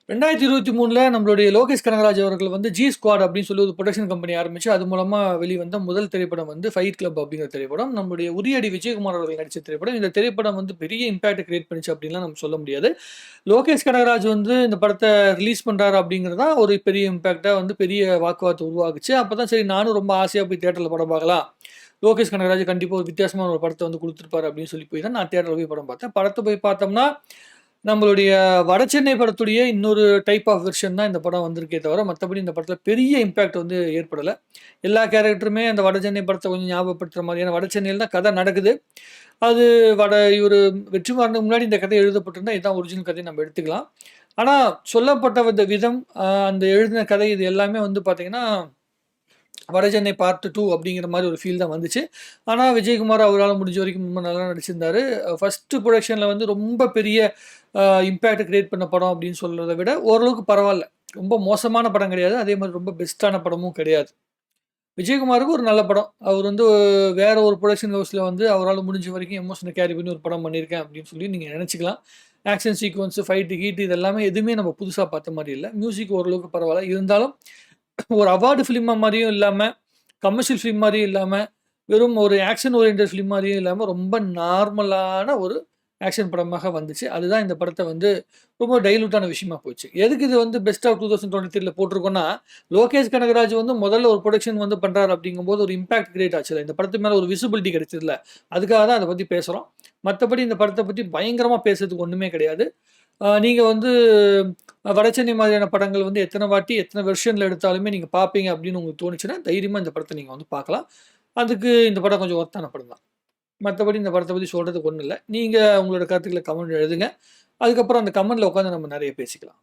2023ல நம்மளுடைய லோகேஷ் கனகராஜ் அவர்கள் வந்து ஜி ஸ்குவாட் அப்படின்னு சொல்லி ஒரு புரொடக்ஷன் கம்பெனி ஆரம்பிச்சு, அது மூலமா வெளிவந்த முதல் திரைப்படம் வந்து ஃபைட் கிளப் அப்படிங்கிற திரைப்படம். நம்முடைய உரியடி விஜயகுமார் அவர்கள் நடிச்ச திரைப்படம். இந்த திரைப்படம் வந்து பெரிய இம்பாக்ட் கிரியேட் பண்ணுச்சு அப்படின்லாம் நம்ம சொல்ல முடியாது. லோகேஷ் கனகராஜ் வந்து இந்த படத்த ரிலீஸ் பண்றாரு அப்படிங்கிறது தான் ஒரு பெரிய இம்பாக்ட்டா வந்து பெரிய வாக்குவாதத்த உருவாக்குச்சு. அப்பதான் சரி நானும் ரொம்ப ஆசையா போய் தியேட்டர்ல படம் பார்க்கலாம். லோகேஷ் கனகராஜ் கண்டிப்பா ஒரு வித்தியாசமான ஒரு படத்த வந்து குடுத்துருப்பாரு அப்படின்னு சொல்லி போய் தான் நான் தியேட்டர்ல போய் படம் பார்த்தேன். படத்த போய் பார்த்தோம்னா, நம்மளுடைய வடசென்னை படத்துடைய இன்னொரு டைப் ஆஃப் வெர்ஷன் தான் இந்த படம் வந்திருக்கே தவிர, மத்தபடி இந்த படத்துல பெரிய இம்பாக்ட் வந்து ஏற்படல. எல்லா கேரக்டருமே அந்த வடசென்னை படத்த கொஞ்சம் ஞாபகப்படுத்துற மாதிரியான வடசென்னையில தான் கதை நடக்குது. அது இவரு வெற்றிமாறனுக்கு முன்னாடி இந்த கதை எழுதப்பட்டிருந்தா, இதான் ஒரிஜினல் கதைன்னு நம்ம எடுத்துக்கலாம். ஆனா, சொல்லப்பட்ட விதம், அந்த எழுதின கதை இது எல்லாமே வந்து பார்த்தீங்கன்னா, வடசென்னை பார்ட் 2 அப்படிங்கிற மாரி ஒரு ஃபீல் தான் வந்துச்சு. ஆனா, விஜயகுமார் அவரால முடிஞ்ச வரைக்கும் ரொம்ப நல்லா நடிச்சிருந்தாரு. ஃபர்ஸ்ட் புரொடக்ஷன்ல வந்து ரொம்ப பெரிய இம்பாக்ட் கிரியேட் பண்ண படம் அப்படின்னு சொல்றத விட, ஓரளவுக்கு பரவால்ல. ரொம்ப மோசமான படம் கிடையாது. அதே மாரி ரொம்ப பெஸ்ட்டான படமும் கிடையாது. விஜயகுமாருக்கு ஒரு நல்ல படம். அவர் வந்து வேற ஒரு புரொடக்ஷன் ஹவுஸ்ல வந்து அவரால முடிஞ்ச வரைக்கும் எமோஷன கேரி பண்ணி ஒரு படம் பண்ணியிருக்கேன் அப்படின்னு சொல்லி நீங்க நெனச்சுக்கலாம். ஆக்ஷன் சீக்வென்ஸ், ஃபைட்டு, கீட்டு இது எல்லாமே எதுவுமே நம்ம புதுசா பார்த்த மாரி இல்ல. மியூசிக் ஓரளவுக்கு பரவால்ல. இருந்தாலும் ஒரு அவார்டு ஃபிலிமா மாரியும் இல்லாம, கமர்ஷியல் ஃபிலிம் மாரியும் இல்லாம, வெறும் ஒரு ஆக்ஷன் ஓரியன்டட் ஃபிலிம் மாரியும் இல்லாம, ரொம்ப நார்மலான ஒரு ஆக்ஷன் படமாக வந்துச்சு. அதுதான் இந்த படத்த வந்து ரொம்ப டைல்யூட்டான விஷயமா போச்சு. எதுக்கு இது வந்து பெஸ்ட் ஆஃப் 2023ல போட்டிருக்கோம்னா, லோகேஷ் கனகராஜ் வந்து முதல்ல ஒரு புரொடக்ஷன் வந்து பண்றாரு அப்படிங்கும்போது ஒரு இம்பாக்ட் கிரியேட் ஆச்சுல்ல. இந்த படத்து மேல ஒரு விசிபிலிட்டி கிடைச்சதுல்ல. அதுக்காக தான் அத பத்தி பேசுறோம். மத்தபடி இந்த படத்த பத்தி பயங்கரமா பேசுறதுக்கு ஒண்ணுமே கிடையாது. நீங்க வந்து வடசென்னை மாதிரியான படங்கள் வந்து எத்தன வாட்டி, எத்தன வெர்ஷன்ல எடுத்தாலுமே நீங்க பார்ப்பீங்க அப்படின்னு உங்களுக்கு தோணுச்சுன்னா, தைரியமா இந்த படத்த நீங்க வந்து பார்க்கலாம். அதுக்கு இந்த படம் கொஞ்சம் ஒர்த்தான படம் தான். மத்தபடி இந்த படத்த பத்தி சொல்றதுக்கு ஒண்ணும் இல்ல. நீங்க உங்களோட கருத்துக்கள கமெண்ட்ல எழுதுங்க. அதுக்கப்புறம் அந்த கமெண்ட்ல உட்காந்து நம்ம நெறைய பேசிக்கலாம்.